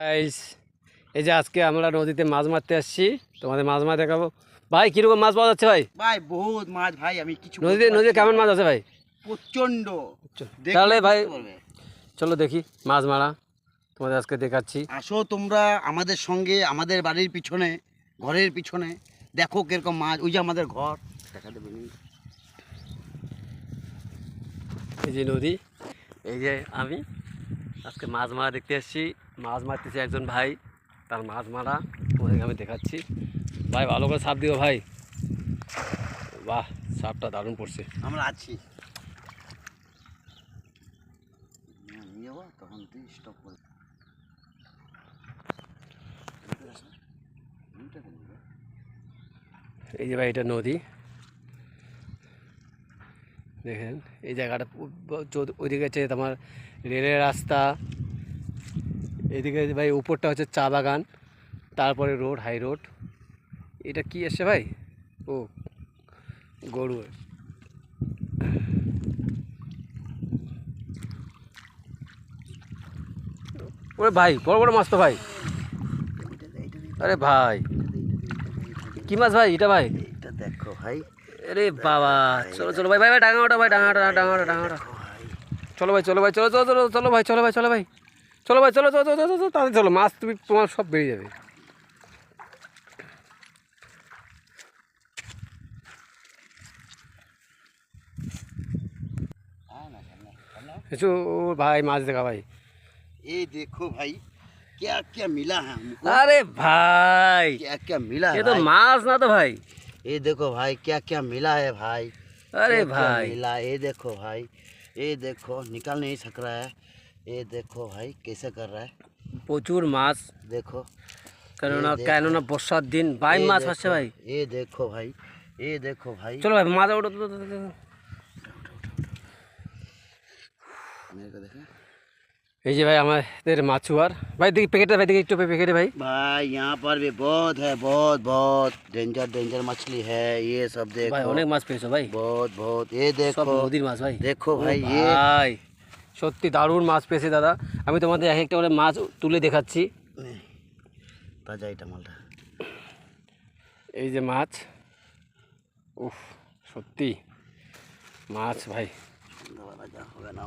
Guys, এই যে আজকে আমরা নদীতে মাছ মারতে আসছি, তোমাদের মাছ মাছ দেখাবো। ভাই কিরকম মাছ পাওয়া যাচ্ছে ভাই? ভাই বহুত মাছ ভাই, আমি কিছু নদীতে কেমন মাছ আছে ভাই? প্রচন্ড। তাহলে ভাই চলো দেখি মাছ মারা, তোমাদের আজকে দেখাচ্ছি। আসো তোমরা আমাদের সঙ্গে, আমাদের বাড়ির পিছনে, ঘরের পিছনে দেখো কিরকম মাছ। ওই যে আমাদের ঘর দেখা দেবে। এই যে নদী, এই যে আমি আজকে মাছ মারা দেখতে এসেছি। মাছ মারতেছি একজন ভাই, তার মাছ মারা তোমাদেরকে আমি দেখাচ্ছি। ভাই ভালো করে সাপ দিও ভাই। বাহ, সাপটা দারুণ পড়ছে। আমরা আছি, তখন তুই স্টপ করে। এই যে ভাই এটা নদী, দেখেন এই জায়গাটা ওইদিকে হচ্ছে তোমার রেলের রাস্তা, এদিকে ভাই উপরটা হচ্ছে চা বাগান, তারপরে রোড, হাই রোড। এটা কি আসছে ভাই? ও গরু। ওরে ভাই বড় বড় মাছ তো ভাই। আরে ভাই কি মাছ ভাই এটা ভাই? এটা দেখো ভাই। আরে বাবা, চলো চলো ভাই, ভাই ভাই ডাঙাটা ভাই, ডাঙাটা ডাঙাটা ডাঙাটা। চলো ভাই চলো ভাই, চলো চলো চলো চলো ভাই, চলো ভাই চলো ভাই, চলো ভাই চলো চলো চলো চলো তাড়াতাড়ি চলো, মাছ তুমি তোমার সব বেরিয়ে যাবে। কিছু ভাই মাছ দেখা ভাই। ये देखो भाई, क्या क्या मिला है हमको। अरे भाई क्या क्या मिला है ये तो भाई? मांस ना तो भाई। ये देखो भाई, क्या क्या मिला है भाई। अरे क्या क्या भाई मिला, ये देखो भाई, ये देखो निकाल नहीं सक रहा है। ये देखो भाई कैसे कर रहा है, প্রচুর মাছ, देखो। কেননা বর্ষার দিন ভাই ये মাছ देखो, আসছে ভাই। ये देखो भाई, ये देखो भाई। চলো ভাই মাছ ওঠো। मेरे को देखा এই যে ভাই আমাদের মাছুয়ার ভাই, দেখি প্যাকেটে ভাই, দেখি একটু প্যাকেটে ভাই। भाई, यहाँ पर भी बहुत है, बहुत बहुत डेंजर डेंजर मछली है। ये सब देखो ভাই অনেক মাছ পেয়েছো ভাই, बहुत बहुत। ये সব देखो, নদীর মাছ ভাই। देखो ও भाई, ये ভাই সত্যি দারুণ মাছ পেয়েছে দাদা। আমি তোমাদের এক একটা করে মাছ তুলে দেখাচ্ছি। ताजा आइटम मालटा। এই যে মাছ, উফ সত্যি মাছ ভাই। राजा होगा ना।